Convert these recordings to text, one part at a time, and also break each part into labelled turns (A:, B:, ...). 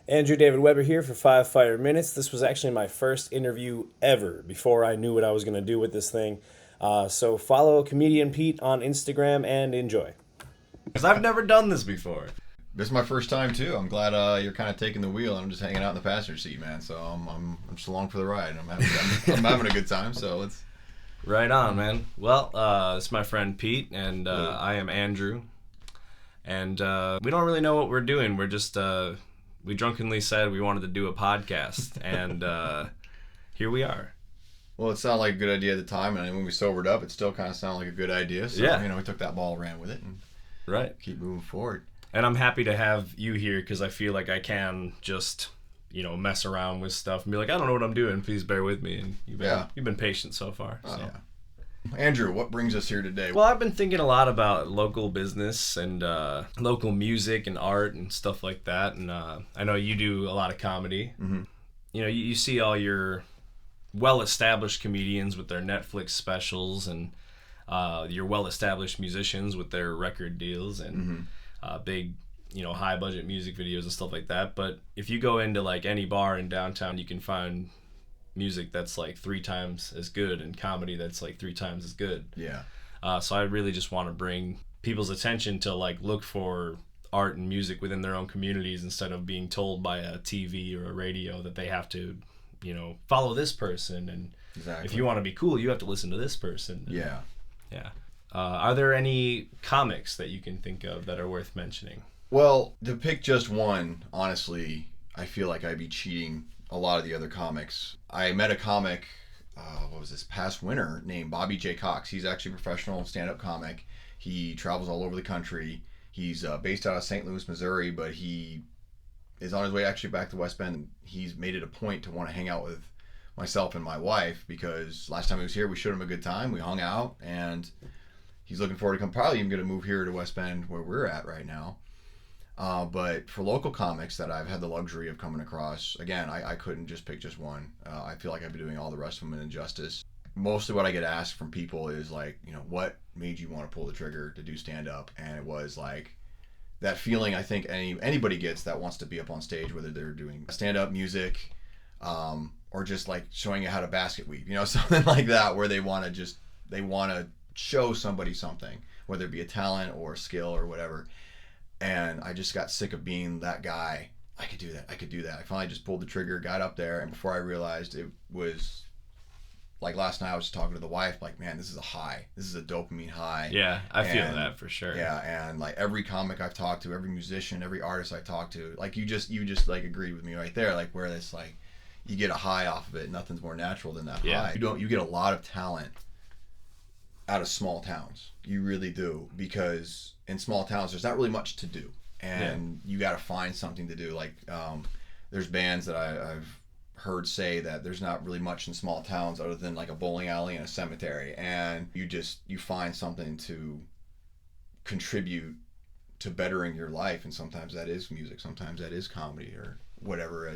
A: Andrew David Weber here for 5 Fire Minutes. This was actually my first interview ever before I knew what I was going to do with this thing. So follow Comedian Pete on Instagram and enjoy.
B: Because I've never done this before.
C: This is my first time too. I'm glad you're kind of taking the wheel. I'm just hanging out in the passenger seat, man. So I'm just along for the ride. I'm having a good time. So let's.
B: Right on, man. Well, it's my friend Pete, and I am Andrew. And we don't really know what we're doing. We're just we drunkenly said we wanted to do a podcast, and here we are.
C: Well, it sounded like a good idea at the time, and when we sobered up, it still kind of sounded like a good idea. So
B: yeah.
C: We took that ball, ran with it, and keep moving forward.
B: And I'm happy to have you here because I feel like I can just, mess around with stuff and be like, I don't know what I'm doing. Please bear with me. And you've been patient so far. So.
C: Yeah. Andrew, what brings us here today?
B: Well, I've been thinking a lot about local business and local music and art and stuff like that. And I know you do a lot of comedy.
C: Mm-hmm.
B: You see all your well-established comedians with their Netflix specials and your well-established musicians with their record deals and big, high-budget music videos and stuff like that. But if you go into like any bar in downtown, you can find music that's like 3 times as good and comedy that's like 3 times as good.
C: Yeah.
B: So I really just want to bring people's attention to like look for art and music within their own communities instead of being told by a TV or a radio that they have to, follow this person and if you want to be cool, you have to listen to this person.
C: Yeah.
B: Yeah. Are there any comics that you can think of that are worth mentioning?
C: Well, to pick just one, honestly, I feel like I'd be cheating a lot of the other comics. I met a comic, past winter, named Bobby J. Cox. He's actually a professional stand-up comic. He travels all over the country. He's based out of St. Louis, Missouri, but he is on his way actually back to West Bend. He's made it a point to want to hang out with myself and my wife because last time he was here, we showed him a good time. We hung out, and he's looking forward to probably even going to move here to West Bend where we're at right now. But for local comics that I've had the luxury of coming across, again, I couldn't just pick just one. I feel like I'd be doing all the rest of them an injustice. Mostly what I get asked from people is like, what made you want to pull the trigger to do stand-up? And it was like that feeling I think anybody gets that wants to be up on stage, whether they're doing stand-up music or just like showing you how to basket weave, something like that, where they want to show somebody something, whether it be a talent or a skill or whatever. And I just got sick of being that guy. I could do that. I finally just pulled the trigger, got up there, and before I realized it was like last night I was just talking to the wife, like, man, this is a high. This is a dopamine high.
B: Yeah, I feel that for sure.
C: Yeah, and like every comic I've talked to, every musician, every artist I talked to, like you just like agreed with me right there, like where this like you get a high off of it. Nothing's more natural than that high. You get a lot of talent out of small towns. You really do, because in small towns there's not really much to do, and you got to find something to do. Like there's bands that I've heard say that there's not really much in small towns other than like a bowling alley and a cemetery, and you find something to contribute to bettering your life, and sometimes that is music, sometimes that is comedy, or whatever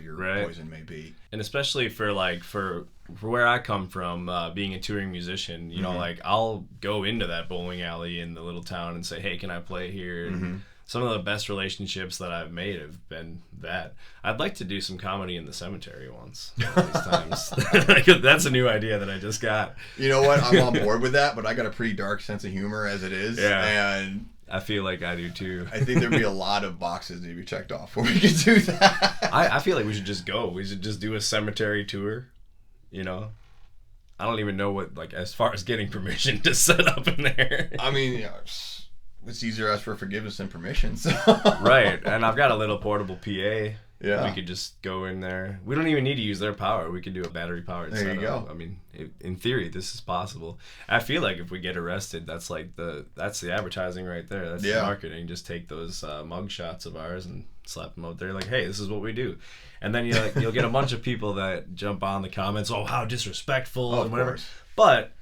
C: your poison may be.
B: And especially for where I come from, being a touring musician, like I'll go into that bowling alley in the little town and say, hey, can I play here? And some of the best relationships that I've made have been that. I'd like to do some comedy in the cemetery once of these times. That's a new idea that I just got.
C: You know what? I'm on board with that, but I got a pretty dark sense of humor as it is.
B: Yeah.
C: And
B: I feel like I do too.
C: I think there'd be a lot of boxes to be checked off before we could do that.
B: I feel like we should just go. We should just do a cemetery tour. I don't even know what, like, as far as getting permission to set up in there.
C: I mean, it's easier to ask for forgiveness than permission. So.
B: Right, and I've got a little portable PA.
C: Yeah.
B: We could just go in there. We don't even need to use their power. We could do a battery-powered setup.
C: There you go.
B: I mean, in theory, this is possible. I feel like if we get arrested, that's the advertising right there. That's the marketing. Just take those mug shots of ours and slap them out there like, hey, this is what we do. And then you'll get a bunch of people that jump on the comments, oh, how disrespectful and whatever.
C: Course.
B: But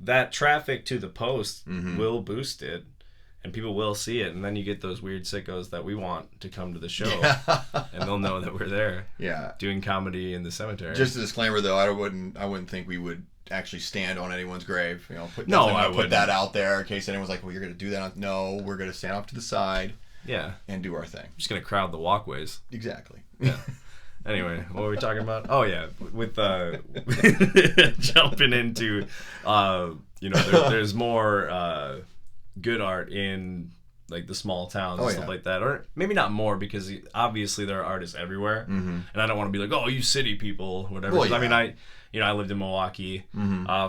B: that traffic to the post will boost it. And people will see it, and then you get those weird sickos that we want to come to the show, and they'll know that we're there, doing comedy in the cemetery.
C: Just a disclaimer, though, I wouldn't think we would actually stand on anyone's grave. Put that out there in case anyone's like, well, you're going to do that. No, we're going to stand off to the side.
B: Yeah.
C: and do our thing.
B: Just gonna crowd the walkways.
C: Exactly.
B: Yeah. Anyway, what were we talking about? Oh yeah, with jumping into, there's more good art in like the small towns and stuff like that, or maybe not more because obviously there are artists everywhere, and I don't want to be like, oh, you city people, whatever.
C: Well, yeah.
B: I mean, I lived in Milwaukee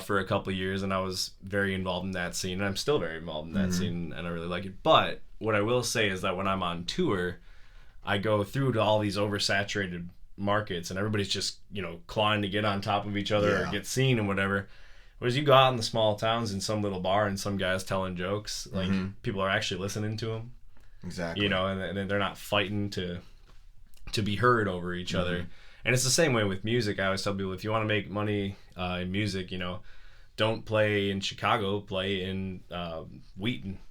B: for a couple of years, and I was very involved in that scene, and I'm still very involved in that scene, and I really like it. But what I will say is that when I'm on tour, I go through to all these oversaturated markets and everybody's just clawing to get on top of each other or get seen and whatever, whereas you go out in the small towns in some little bar and some guy's telling jokes, like people are actually listening to him,
C: exactly,
B: and they're not fighting to be heard over each other. And it's the same way with music. I always tell people, if you want to make money in music, don't play in Chicago, play in Wheaton,